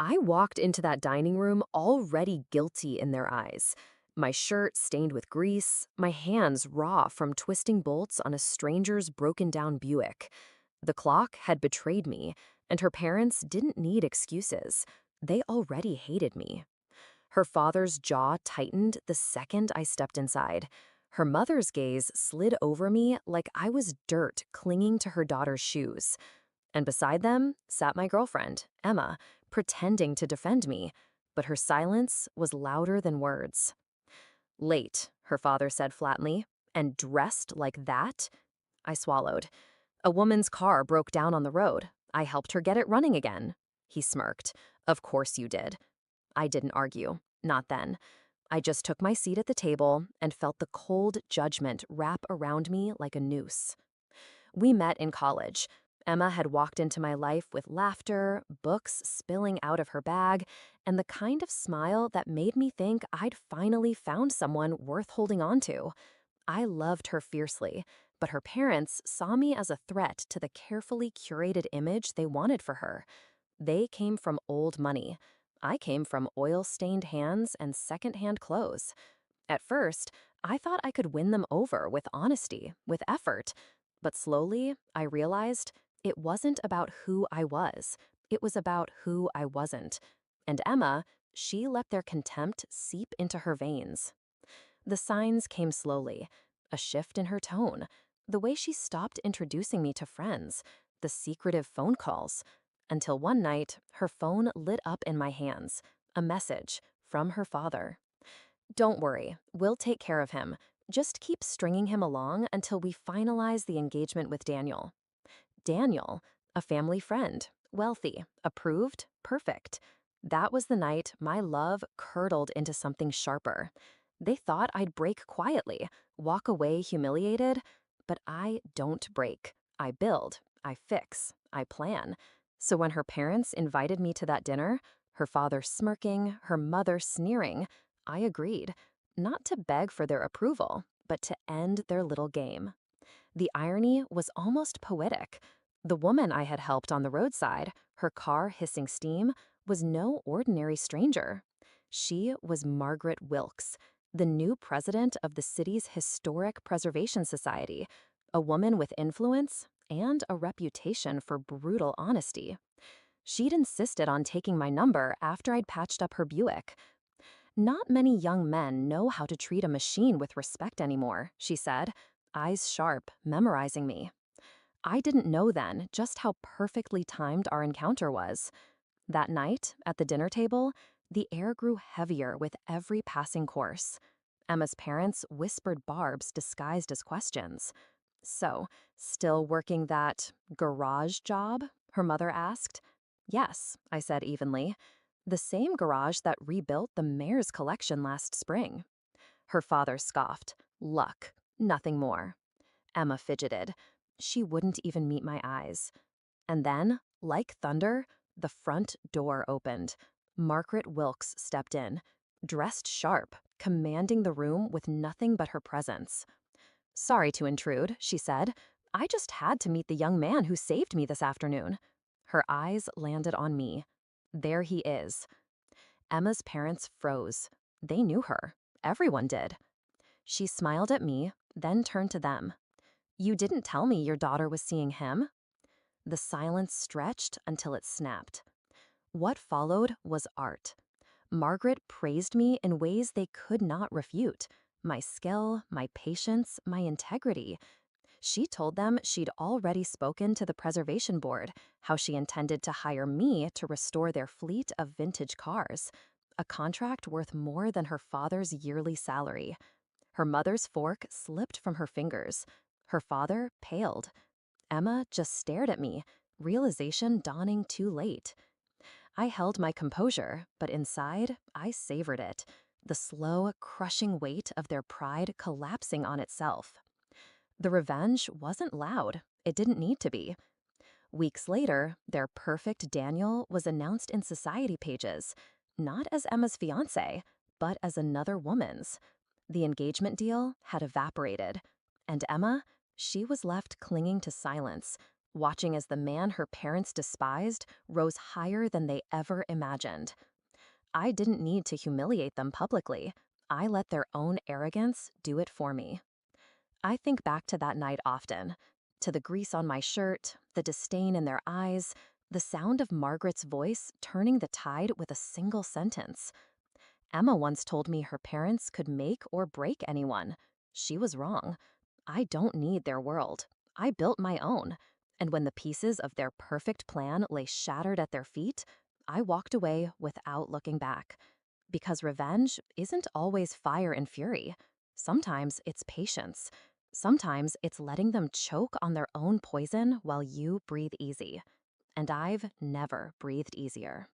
I walked into that dining room already guilty in their eyes. My shirt stained with grease, my hands raw from twisting bolts on a stranger's broken down Buick. The clock had betrayed me, and her parents didn't need excuses. They already hated me. Her father's jaw tightened the second I stepped inside. Her mother's gaze slid over me like I was dirt clinging to her daughter's shoes. And beside them sat my girlfriend, Emma, pretending to defend me, but her silence was louder than words. Late, her father said flatly, and dressed like that? I swallowed. A woman's car broke down on the road. I helped her get it running again. He smirked. Of course you did. I didn't argue. Not then. I just took my seat at the table and felt the cold judgment wrap around me like a noose. We met in college. Emma had walked into my life with laughter, books spilling out of her bag, and the kind of smile that made me think I'd finally found someone worth holding on to. I loved her fiercely, but her parents saw me as a threat to the carefully curated image they wanted for her. They came from old money. I came from oil-stained hands and second-hand clothes. At first, I thought I could win them over with honesty, with effort. But slowly, I realized it wasn't about who I was. It was about who I wasn't. And Emma, she let their contempt seep into her veins. The signs came slowly. A shift in her tone, the way she stopped introducing me to friends, the secretive phone calls. Until one night, her phone lit up in my hands. A message from her father. Don't worry, we'll take care of him. Just keep stringing him along until we finalize the engagement with Daniel. Daniel, a family friend, wealthy, approved, perfect. That was the night my love curdled into something sharper. They thought I'd break quietly, walk away humiliated, but I don't break. I build, I fix, I plan. So when her parents invited me to that dinner, her father smirking, her mother sneering, I agreed, not to beg for their approval, but to end their little game. The irony was almost poetic. The woman I had helped on the roadside, her car hissing steam, was no ordinary stranger. She was Margaret Wilkes, the new president of the city's Historic Preservation Society, a woman with influence and a reputation for brutal honesty. She'd insisted on taking my number after I'd patched up her Buick. Not many young men know how to treat a machine with respect anymore, she said, eyes sharp, memorizing me. I didn't know then just how perfectly timed our encounter was. That night, at the dinner table, the air grew heavier with every passing course. Emma's parents whispered barbs disguised as questions. So, still working that garage job? Her mother asked. Yes, I said evenly. The same garage that rebuilt the mayor's collection last spring. Her father scoffed. Luck, nothing more. Emma fidgeted. She wouldn't even meet my eyes. And then, like thunder, the front door opened. Margaret Wilkes stepped in, dressed sharp, commanding the room with nothing but her presence. Sorry to intrude, she said. I just had to meet the young man who saved me this afternoon. Her eyes landed on me. There he is. Emma's parents froze. They knew her. Everyone did. She smiled at me, then turned to them. You didn't tell me your daughter was seeing him? The silence stretched until it snapped. What followed was art. Margaret praised me in ways they could not refute. My skill, my patience, my integrity. She told them she'd already spoken to the preservation board, how she intended to hire me to restore their fleet of vintage cars, a contract worth more than her father's yearly salary. Her mother's fork slipped from her fingers. Her father paled. Emma just stared at me, realization dawning too late. I held my composure, but inside, I savored it, the slow, crushing weight of their pride collapsing on itself. The revenge wasn't loud. It didn't need to be. Weeks later, their perfect Daniel was announced in society pages, not as Emma's fiancé, but as another woman's. The engagement deal had evaporated, and Emma, she was left clinging to silence, watching as the man her parents despised rose higher than they ever imagined. I didn't need to humiliate them publicly. I let their own arrogance do it for me. I think back to that night often, to the grease on my shirt, the disdain in their eyes, the sound of Margaret's voice turning the tide with a single sentence. Emma once told me her parents could make or break anyone. She was wrong. I don't need their world. I built my own. And when the pieces of their perfect plan lay shattered at their feet, I walked away without looking back. Because revenge isn't always fire and fury. Sometimes it's patience. Sometimes it's letting them choke on their own poison while you breathe easy. And I've never breathed easier.